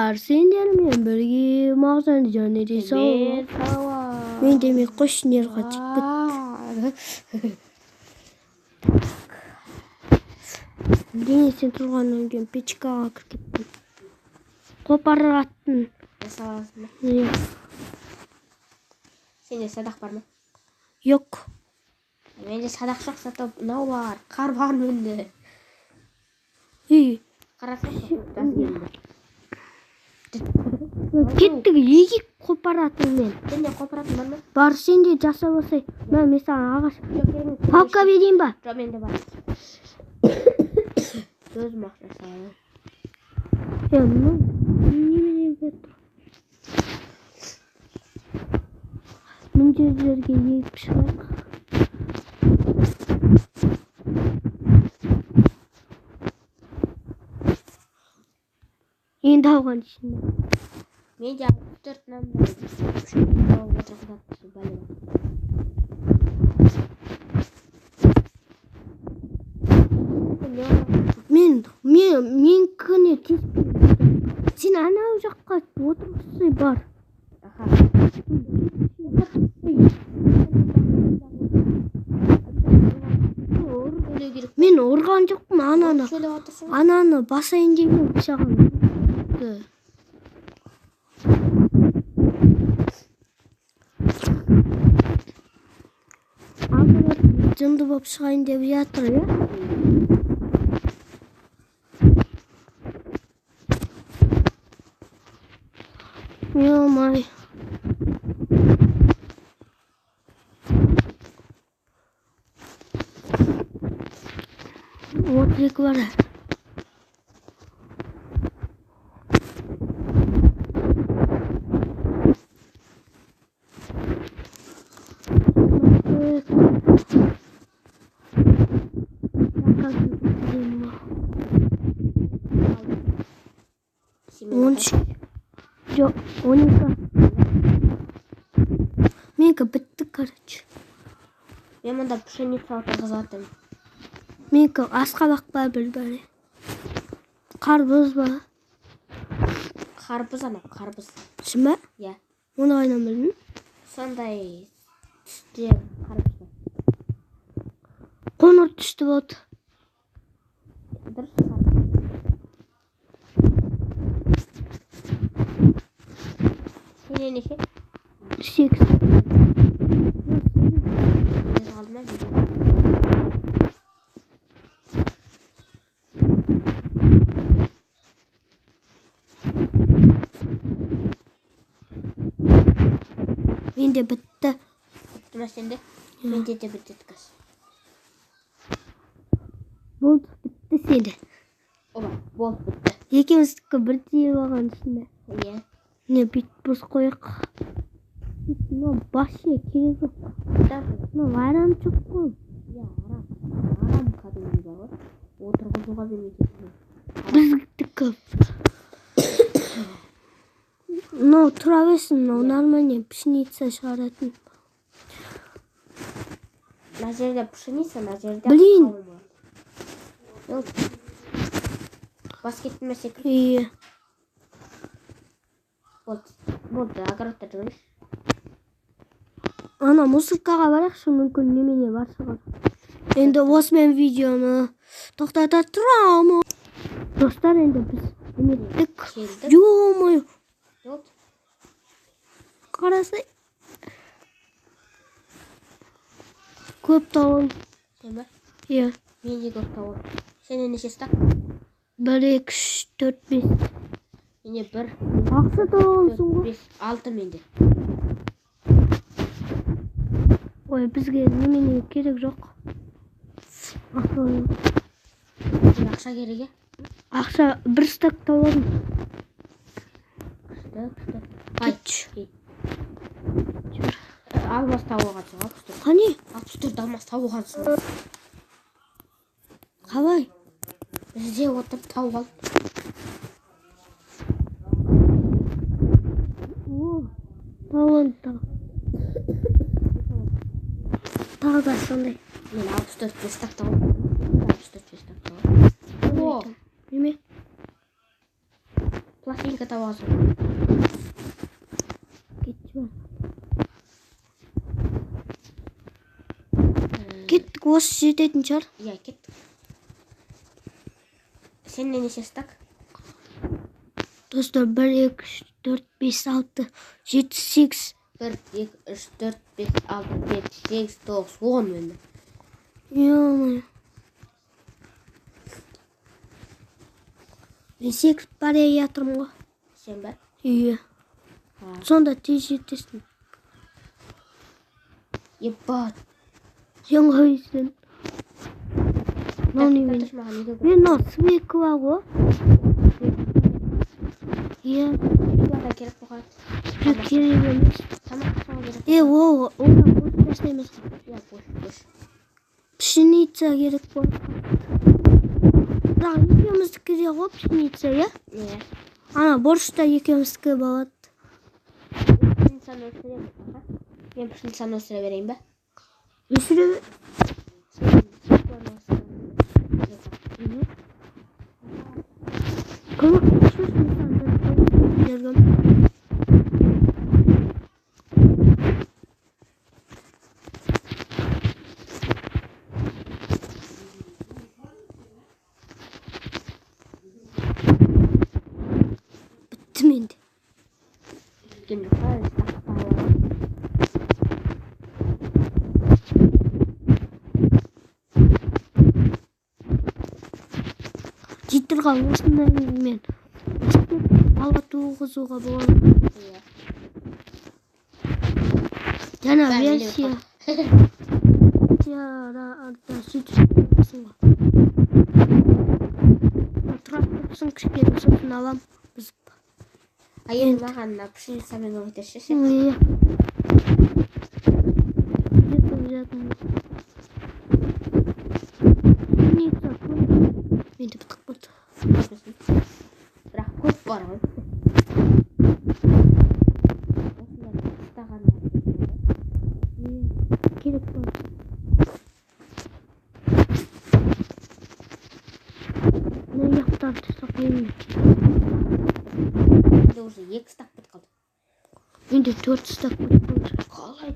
Бар, сендермен бірге мағжан және де сау. Мен демек қошнерға чықпыт. Дене сен тұрғаннан кейін печкаға кіргеттім. Қопарыр аттың. Саласың ба? Сенде садақ бар ма? Жоқ. Менде садақ жоқ, сатып мынау бар. Қар бар менде. Қарасаң, кеттік егіп қопаратын мен. Сенде қопаратын бар ма? Бар, сенде жасап осай. Мен саған ағаш. Папка берейін ба? Жоқ, менде бар. Өзім ақша салайын. Немене берді? Мен жерлерге егіп шығайық. Енді алған ішінде. Мен де 4-нан мен күні теспейді. Сен анау жаққа отырғысы бар. Мен ұрған жоқпын ананы басайын деген пышағын. Жынды болып шығайын деп жатыр, я? Ё-май. Вот екі бар. Жоқ, 12. Менікі бітті, короче. Мен мұнда пшеница отырғызатым. Менікі асқабақ па бір-бірі. Қарбыз ба? Қарбыз ана, қарбыз. Шын ба? Иә. Оны қайдан білдің? Сондай түстер қарбыз бар. Қоңыр түсті болды. Дұрыс қарбыз. Сенде неше? 8. Менде бітті. Бітті ма сенде? Менде де бітті кәс. Болды, бітті сенде. Оба, болды бітті. Екеуміздікі бірдей болған ішінде. Иә. Не бит бос қойық. Но башы керек жоқ. Но арам жоқ қой. Иә, арам кәдімгі бар ғой. Отырғызуға бермейді. Біздікі. Но тұра берсін, нормально пшеница шығаратын. Мына жерде пшеница, мына жерде Блин. Бас кеттің ме секілді? Иә. Болды, огородта жүрейін. Ана мусоркаға барайықшы, мүмкін немене бар шығар. Енді осымен видеоны тоқтата тұрамын. Достар, енді біз еметтік. Ё-май. Қарасай. Көп тауын. Сен ба? Иә. Мен де көп тауын. Сенде неше стак? 1, 2, 3, 4, 5. Менде 1, Ақша тауынсың ғой. 5, 6 менде. Ой, бізге немене керек жоқ. Ақша керек, е? Ақша 1 стак тауын. Кетші. Алмас тауығансың, 64. Қане? 64 алмас тауығансың. Қалай? Бізде отырып тауық ал. Тауын тау. Тағы да сондай. Мен 64 5 тауық. 64 5 тауық. О! Неме? Пластик Сенька табасың. Кетті. Кеттік, осы жететін шығар. Иә, кеттік. Сенде неше стак? Достар, 1, 2, 3, 4, 5, 6, 7, 8. 1, 2, 3, 4, 5, 6, 7, 8, 9, 10 менде. Yo. Мен 8 бария жатырмын ғой. Сен бе? Иә. Сонда тез жетесің. Ебат. Сен қойсың. Мен свек бар ғой. Иә. Бұларда керек болған. Керек емес. Тамақ жасауға керек. Одан бош тастаймыз. Иә, бош. Пшеница керек болды. Бірақ екеуміздікі де ғой пшеница, иә? Иә. Ана борщта екеуміздікі болады. Пшеницаны өсіремін. Мен пшеницаны өсіре берейін бе? Өсіре. Бітті менде. Өйткені қалай стақпалы. Життірға осындай мен бала туғызуға болады. Иә. Жаңа версия. Версияда сөйтсің ғой. Тракторсын кішкене сосын алам. Енді маған пшеницамен өтерші ше? Иә. Менде бітіп қалды. Бірақ көп бар ғой. Керек бар. Мен яқтарды тастап қоймын. Менде уже 2 стак бітіп қалды. Менде 4 стак бітіп қалды. Қалай?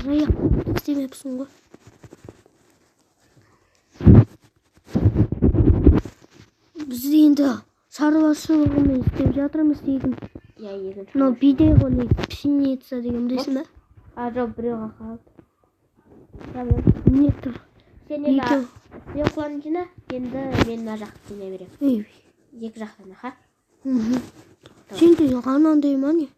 Аяқтарды істемепсің ғой. Біз енді шаруашылығымен істеп жатырмыз егін. Иә, егін. Но бидай ғой пшеница деген білесің бе? Жоқ, біреуға қалды. Не тұр? Сен енді сеуқланы жина, енді мен мына жақты жинай беремін. Екі жақтан, аха? Сенде ғанандай ма не?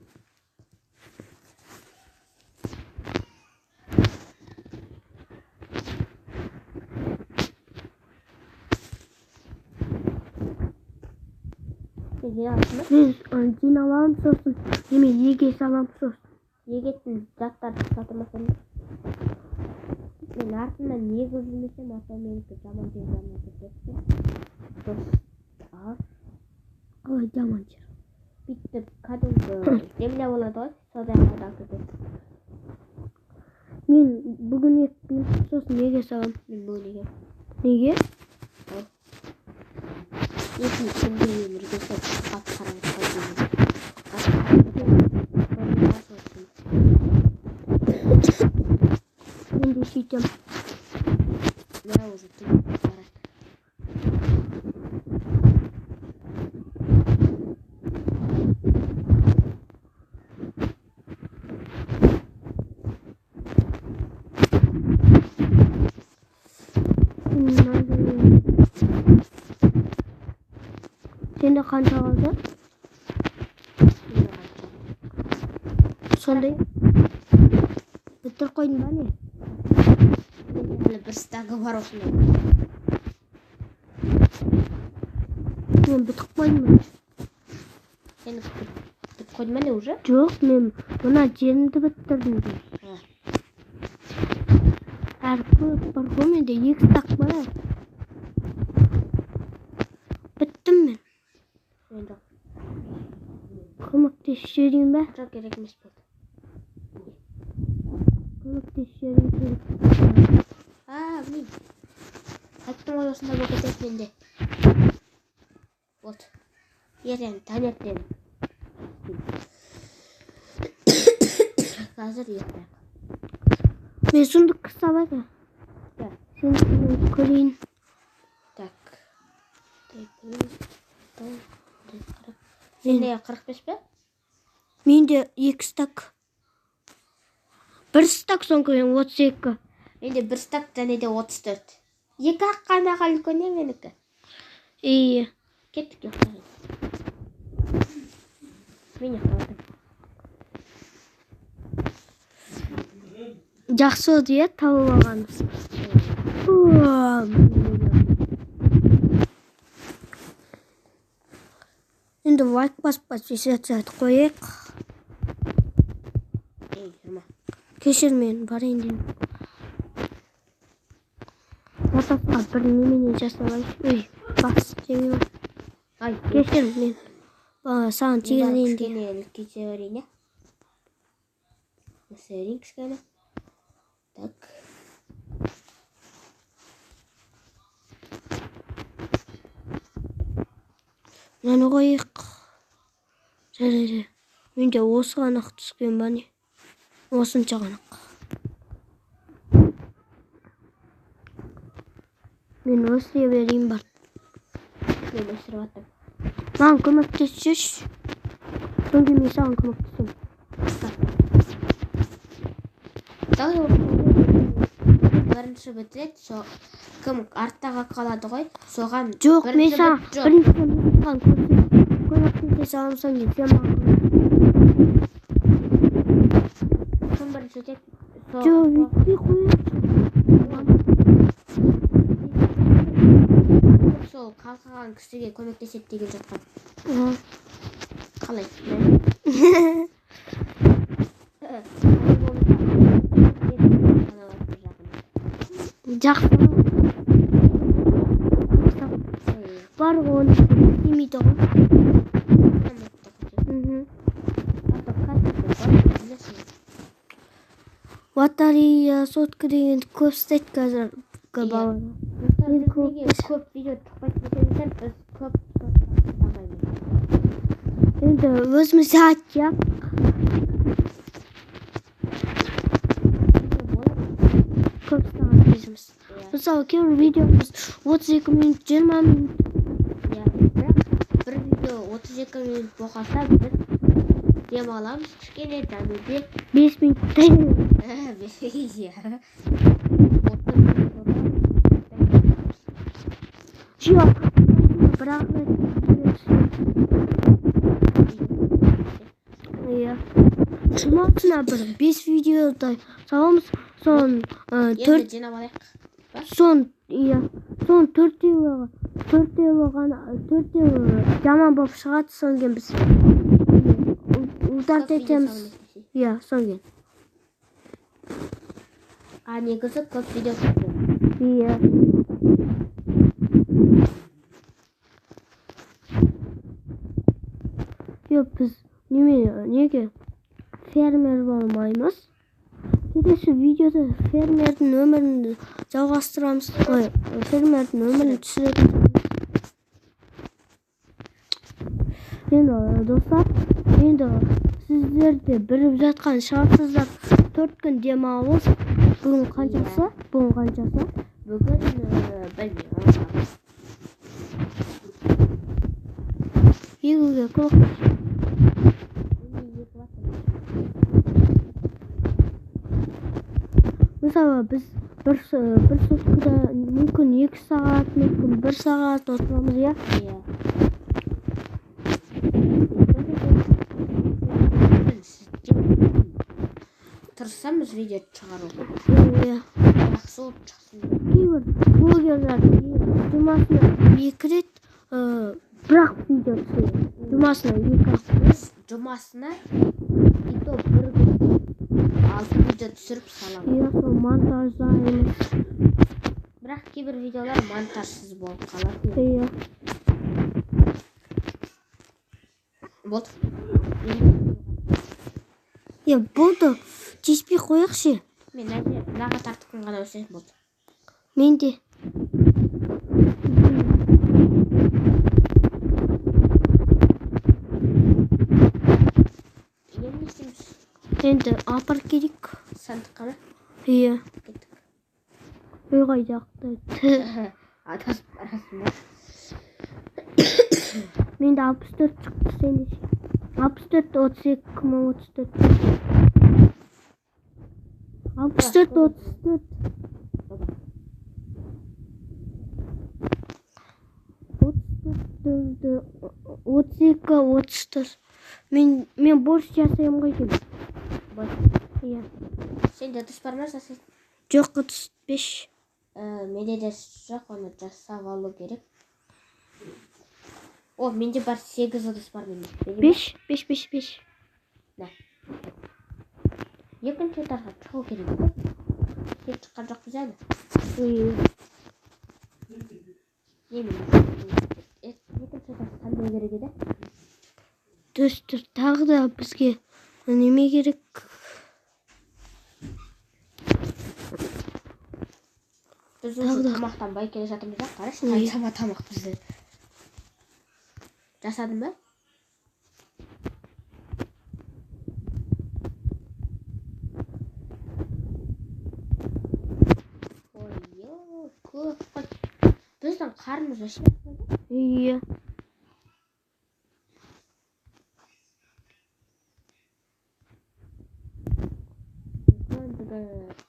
Сен жиналасың ба? Мен жиналам сосын, немен еге салам сосын. Егетін заттарды сатырмасам да. Мен артынан егіп жүрмесем, аса менікі жаман жер жағынан кетеді. Дұрыс. Қалай жаман жер? Бүйтіп кәдімгі земля болады ғой, содан алып кетеді. Мен бүгін екпеймін, сосын неге салам? Мен бүгін егем. Неге? Етін күнде өмірге сәт қап-қараңғы қойдым. Мен де сөйтем. Мә уже түніп барады. Сенде қанша қалды? Сондай? Бітір қойдың ба не? Әлі бір стагы бар осындай. Мен бітіп қойдым. Сен бітіп қойдың ба не уже? Жоқ, мен мына жерімді біттірдім де. Әр көп бар ғой, менде 2 стак бар. Біттім мен. Мен жоқ. Көмектесіп жіберейін бе? Жоқ, керек емес болды. Көмектесіп жіберейін керек. Білмеймін. Айттым ғой осында болып кетеді менде. Вот. Ертең таңертең. Қазір ұйықтайық. Мен сұмдық қыстабайды. Сен көрейін. Так. Сенде 45 пе? Менде 2 стак. 1 стак соң кейін 32. Менде 1 стак және де 34. 2-ақ қана үлкен менікі. Ие. Кеттік ұйықтайық. Мен ұйықтадым. Жақсы болды иә тауып алғанымыз. Енді лайк басып подписаться қойық. Жүрма. Кешір мен барайын деймін. WhatsAppқа бір немене жасалайын. Ой, бас жемеймін. Ай, Кешір мен саған тигізейін деймін. кішкене үлкейте өрейін, иә? Осы өрейін кішкене. Так. Мынаны қойық. Жарайды. Менде осы ғанақ түскен ба не? Осынша ғанақ. Мен өсіре берейін бар. Мен өсіріп аттым. Маған көмектесші. Сонда мен саған көмектесем. Бірінші бітіреді, кім арттаға қалады ғой, соған... Жоқ, мен саған бірінші маған көмектесе аламсың деп, сен маған кім бірінші өтеді? жоқ, өйтпей қойып. Сол қалқаған кісіге көмектеседі деген жатқан. Қалай? Жақсы. Бар оны демейді ғой. Батарея сотка деген көп істейді қазір балалар. Көп видео тұқпайды десеңіздер, біз көп сотқамаймыз. Енді өзіміз айтып. Көп сағат кезіміз. Мысалы, кейбір видеомыз 32 минут, 20 минут. Бір видео 32 минут болғанда біз демаламыз кішкене дәмеде 5 минуттай. Жоқ, бірақ жұмасына бір 5 видеодай саламыз, сон 4 жинап алайық. сон 4-еуі жаман болып шығады, сон кейін біз ударт етеміз. Иә, сон кейін. Негізі көп видео түсіреді. Иә. Жоқ, біз неге фермер болмаймыз? Келесі видеода фермердің өмірін жалғастырамыз. Фермердің өмірін түсіреміз. Енді достар, енді сіздерде біліп жатқан шығарсыздар, 4 күн демалыс. Бүгін қаншасы? Бүгін білмеймін. Егуге көмектес. Мысалы, біз бір суткада мүмкін 2 сағат, мүмкін 1 сағат отырамыз, иә? Тырысамыз видео шығаруға. Жақсы болып шықсын. Кейбір блогерлер жұмасына 2 рет бірақ видео түсіреді. Жұмасына 2 рет. Жұмасына и то бір күн 6 видео түсіріп саламыз. Иә, сол монтаждаймыз. Бірақ кейбір видеолар монтажсыз болып қалады. Иә. Болды. Болды. Теспей қойықшы. Мен наға тартып күн ғана өсетін болды. Менде. Енді не істейміз? Енді апарып керек. Сандыққа ма? Иә. Кеттік. Ой қайдақ. Адасып барасың ба? Менде 64 шықты, сенде ше. 64, 32, 34. 64, 34. 32, 34. Мен борщ жасаймын ғой деймін. Иә. Сенде ыдыс бар ма жасайтын? Жоқ, 35. Менде де жоқ, оны жасап алу керек. О, менде бар 8 ыдыс бар менде. 5. Да. Екінші этажға шығу керек. Сен шыққан жоқпыз әлі. Екінші этажға қандай керек еді? Достар, тағы да бізге неме керек? Біз уже тамақтанбай келе жатырмыз да, қарашы, қаншама тамақ бізде. Жасадың ба? Ой, көп қой. Біздің қарнымыз ашып жатыр. Иә.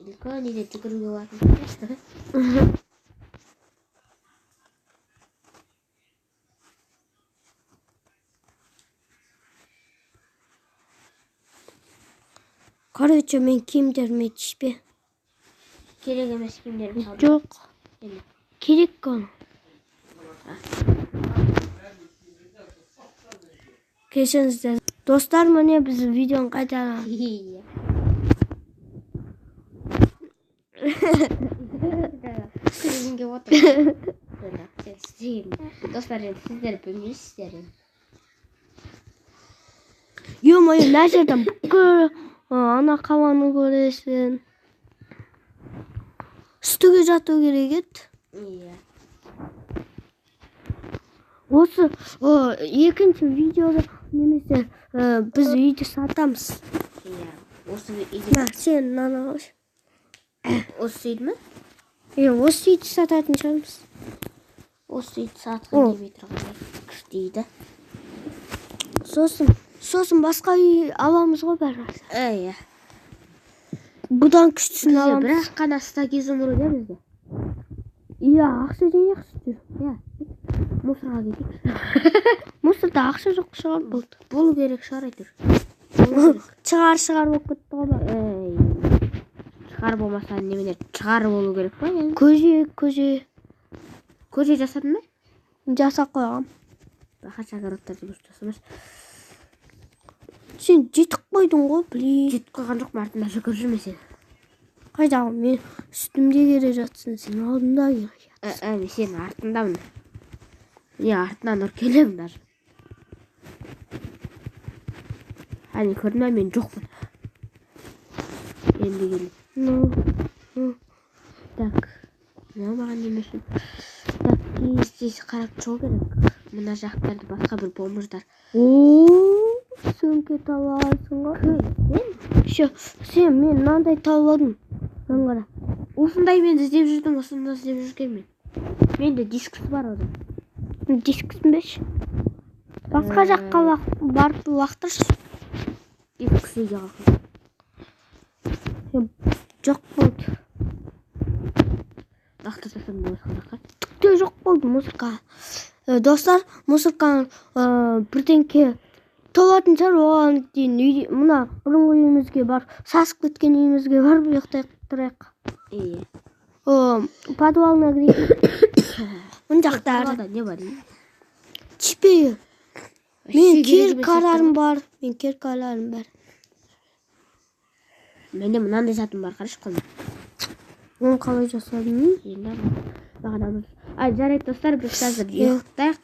Үлкен үйде жүгіруге болатын. Короче, мен киімдеріме тиіспе. Керек емес киімдерді салдым. Жоқ. Керек қой. Кешіріңіздер. Достар, міне біз видеоны қайтарамыз. Күлгенге отыр. Достар, енді сіздер білмейсіздер. Ё-моё, мына жерден бүкіл ана қаланы көресің. Үстіге жату керек еді. Иә. Осы екінші видеода немесе біз үйді сатамыз. Иә. Осы үйді. Сен мынаны алшы. Осы үйді ме? Иә, осы үйді сататын шығармыз. Осы үйді сатқан демей тұрғандай дейді. Сосын басқа үй аламыз ғой бәрі. Иә. Бұдан күштісін аламыз. Бірақ қана стак изумруд бізде. Иә, ақша және ақша жүр. Иә. Мусорға кетейік. Мусорда ақша жоқ шығар болды. Болу керек шығар әйтеуір. Шығар болып кетті ғой. Шығар болмаса немене шығар болу керек па? Көже жасадың ба? Жасап қойғам. Бақаша огородтарды дұрыс жасамас. Сен жетіп қойдың ғой, блин. Жетіп қойған жоқ, артында жүгіріп жүрме сен. Қайдағы, мен үстімде келе жатсың, сен алдында келе жатсың. Мен сенің артындамын. Артынан ұр келемін даже. Көрдің бе, мен жоқпын. Енді келем. Так. Маған немесін. Так, кейістейсі қарап шығу керек. Мына жақтарды басқа бір бомбыждар. Сөмке табасың ғой. Сен мен мынандай табадым. Қара. Осындай мен іздеп жүрдім, осында іздеп жүрген мен. Менде дискісі бар одан. Дискісін беш. Басқа жаққа барып уақтыршы. Дискісі үйге қалқын. Жоқ болды. Лақтырсам басқа жаққа. Түкте жоқ болды музыка. Достар, музыканы бірдеңке толатын шығар, оған дейін мына бұрынғы үйімізге бар, сасып кеткен үйімізге бар, ұйықтай тұрайық. Иә. Подвалына кірейік. Мына жақтар. Подвалда не бар? Тишпей. Мен керкаларым бар. Менде мынандай затым бар, қарашы қолым. Оны қалай жасадың? Енді бағанамыз. Жарайды достар, біз қазір ұйықтайық.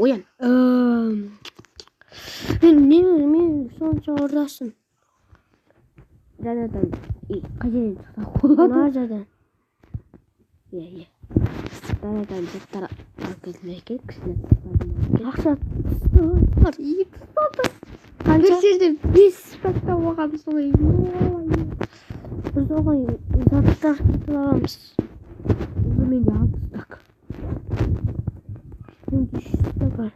Оян. Мен сонша ордасын. жаңадан қай жерден шықсақ болады? мына жерден. Иә. Жаңадан заттар алып келмей екен, кішкене Ақша бар. 2 ұстады. бір жерде 5 пакта оғамыз ғой. Біз оған заттар кетіп аламыз. Менде 6 стак. Менде 3 стак бар.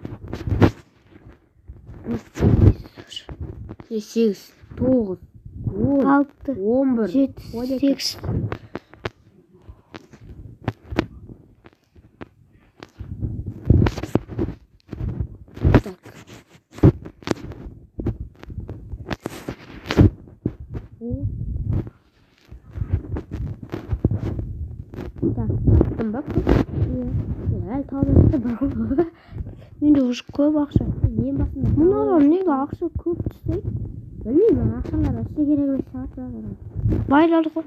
8, 9, 10, 6, 11, 7, 8. Так. Так, таптым ба? Әлі тауып бар ғой. Менде уже көп ақша. Ең басында Мыналар неге ақша көп түстейді? білмеймін, ақшалар вообще керек емес шығар. Байлар ғой.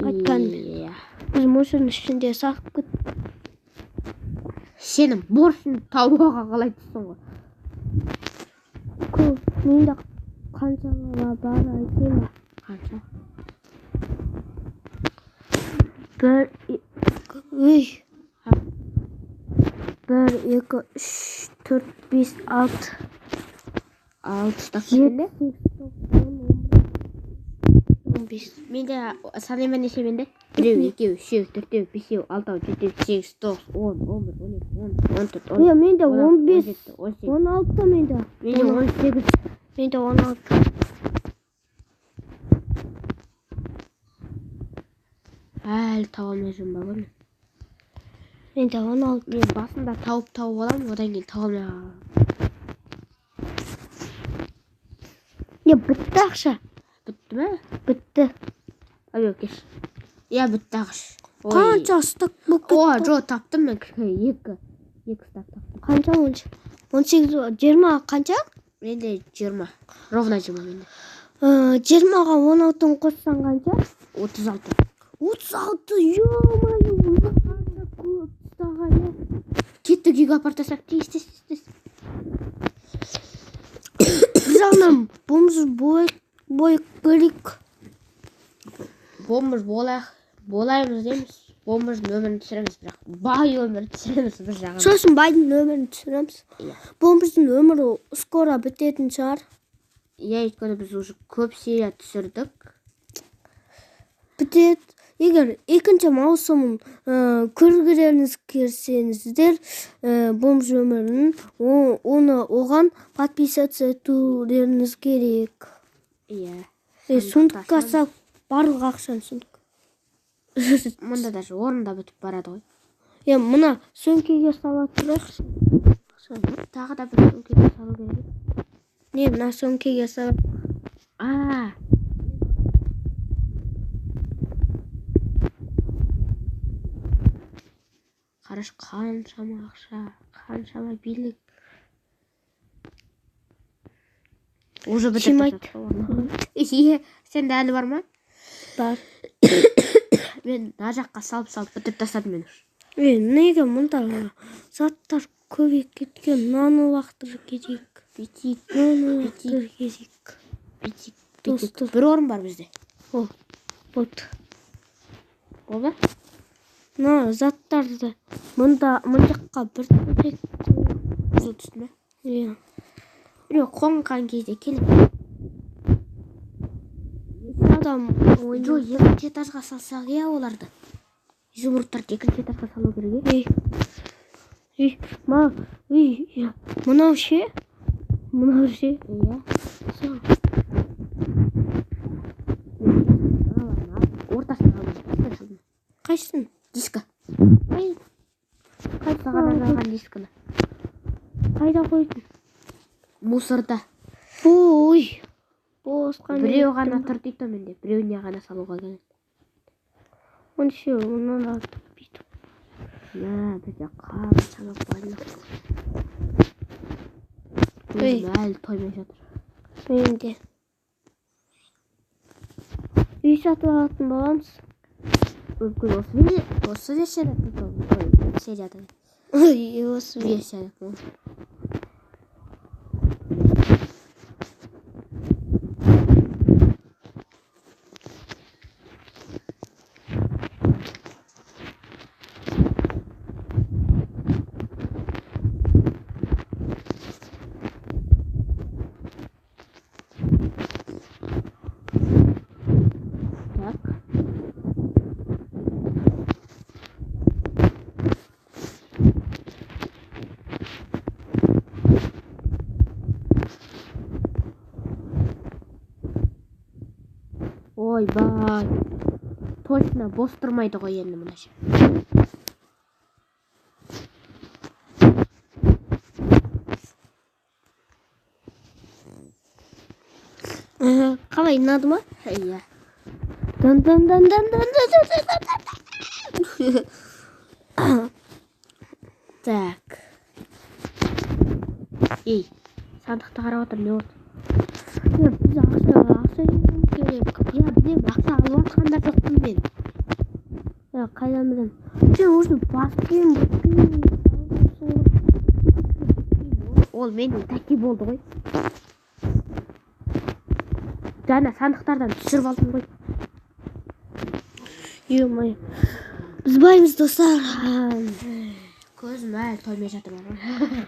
Айтқанмен. Иә. Біз мусордың ішінде сақып кет. Сенің борышыңды тауға қалай түссің ғой? Көп. Менде қанша бар айтайын ба? Қанша? Бір, 2, 3, 4, 5, 6. 6 стак менде? 15. Менде санайма неше менде? 1, 2, 3, 4, 5, 6, 7, 8, 9, 10, 11, 12, 13, 14, 15. Менде 15, 17, 16 менде. Менде 18. Менде 16. Әлі таба алмай жүрмін ба бұны? Менде 16. Мен басында тауып аламын, одан кейін таба алмай қаламын. Бітті ақша. Бітті ме? Бітті. Ай, кеш. Иә, бітті ақш. Қанша стак болып кетті? О, жо, таптым мен екі стак таптым. Қанша 18, 20 қанша? Менде 20. Ровно 20 менде. 20-ға 16-ны қоссаң қанша? 36. 36, ё-моё, қанша көп стаға, е. Кетті күйге апартасақ, тез. Бір жағынан бомж бойық керек. Бомж болаймыз дейміз. Бомждың өмірін түсіреміз, бірақ бай өмірін түсіреміз бір жағынан. Сосын байдың өмірін түсіреміз. Иә. Бомждың өмірі скоро бітетін шығар. Иә, өйткені біз уже көп серия түсірдік. Бітет. Егер екінші маусымын көргілеріңіз келсеңіздер, бомж өмірін, оған подписаться етулеріңіз керек. Иә. Сундық қасақ барлық ақшаны сундық. Мұнда даже орында бітіп барады ғой. Мына сөмкеге сала тұрайықшы. Тағы да бір сөмкеге салу керек. Не, мына сөмкеге сала. Қараш, қаншама ақша, қаншама билік. Уже бітірді. Сенде әлі бар ма? Бар. Мен мына жаққа салып бітіріп тастадым мен. Неге мұнда заттар көбейіп кеткен, наны уақытыр керек. Битик. Бір орын бар бізде. Ол, болды. Болды? Мына заттарды мұндаққа бір төрек. Қызыл түсті ме? Иә. Біреу қонған кезде келіп. Адам Жо, екінші этажға салсақ, иә, оларды. Изумрудтарды екінші этажға салу керек, мынау ше? Иә. Ортасына алып. Қайсың? Дискі. Қайда Саған дискіні. қойдың? Мусорда. Ой. Босқан. Біреу ғана тұр дейді менде. Біреуіне ғана салуға келеді. Онше, онан артық бүйтіп. Бізде қаншама байлық. Өзім әлі тоймай жатыр. Менде. Үй сатып алатын боламыз. Мүмкін осы серияда. Осы версияда. ойбай. Точно бос тұрмайды ғой енді мына жер. Қалай, ұнады ма? Иә. Так. Ей, сандықты қарап отыр, не болды? Біз ақша жинауымыз керек. Білем, ақша алып жатқан да жоқпын мен. Қайдан білем? Сен осы басып келін. Ол менің тәки болды ғой. Жаңа сандықтардан түсіріп алдым ғой. Ё-моё. Біз баймыз, достар. Көзім әлі тоймай жатыр ғой.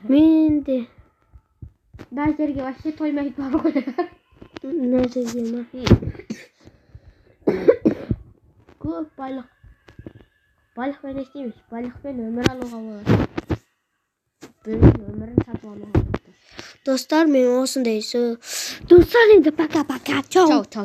Мен де. Дәлдерге вообще тоймайды бар ғой. Нәрсеге ма? Көп байлық. Байлықпен не істейміз? Байлықпен өмір алуға болады. Біреудің өмірін сатып алуға болады. Достар, мен осындай. Достар, енді пока-пока. Чау.